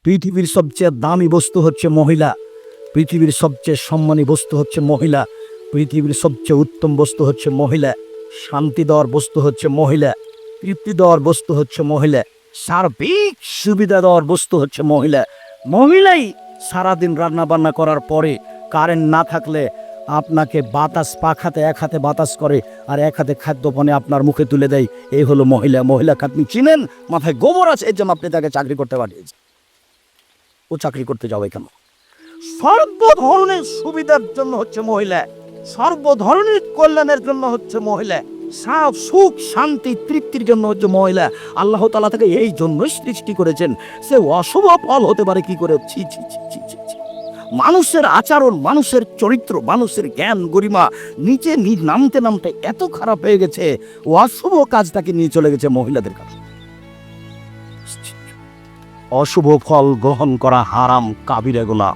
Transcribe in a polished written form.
পৃথিবীর সবচেয়ে দামি বস্তু হচ্ছে মহিলা, পৃথিবীর সবচেয়ে সম্মানী বস্তু হচ্ছে মহিলা, পৃথিবীর সবচেয়ে উত্তম বস্তু হচ্ছে মহিলা, শান্তি দেওয়ার বস্তু হচ্ছে মহিলা, তৃপ্তি দেওয়ার বস্তু হচ্ছে মহিলা, সার্বিক সুবিধা দেওয়ার বস্তু হচ্ছে মহিলা। মহিলাই সারাদিন রান্না বান্না করার পরে কারেন্ট না থাকলে আপনাকে বাতাস পাখাতে এক হাতে বাতাস করে আর এক হাতে খাদ্যপানে আপনার মুখে তুলে দেয়। এই হলো মহিলা। মহিলাকে আপনি চিনেন, মাথায় গোবর আছে, এর জন্য আপনি তাকে চাকরি করতে পাঠিয়েছেন। ও চাকরি করতে যাবে কেন? সর্ব ধরনের সুবিধার জন্য হচ্ছে মহিলা, সর্ব ধরনের কল্যাণের জন্য হচ্ছে মহিলা, সব সুখ শান্তি তৃপ্তির জন্য হচ্ছে মহিলা। আল্লাহ তাআলা তাকে এই জন্যই সৃষ্টি করেছেন। সে অশুভ ফল হতে পারে কি করে? ছি ছি ছি ছি ছি ছি। মানুষের আচরণ, মানুষের চরিত্র, মানুষের জ্ঞান গরিমা নিচে নামতে নামতে এত খারাপ হয়ে গেছে, অশুভ কাজ তাকে নিয়ে চলে গেছে মহিলাদের কাছে। অশুভ ফল গ্রহণ করা হারাম, কাবিরা গুনাহ।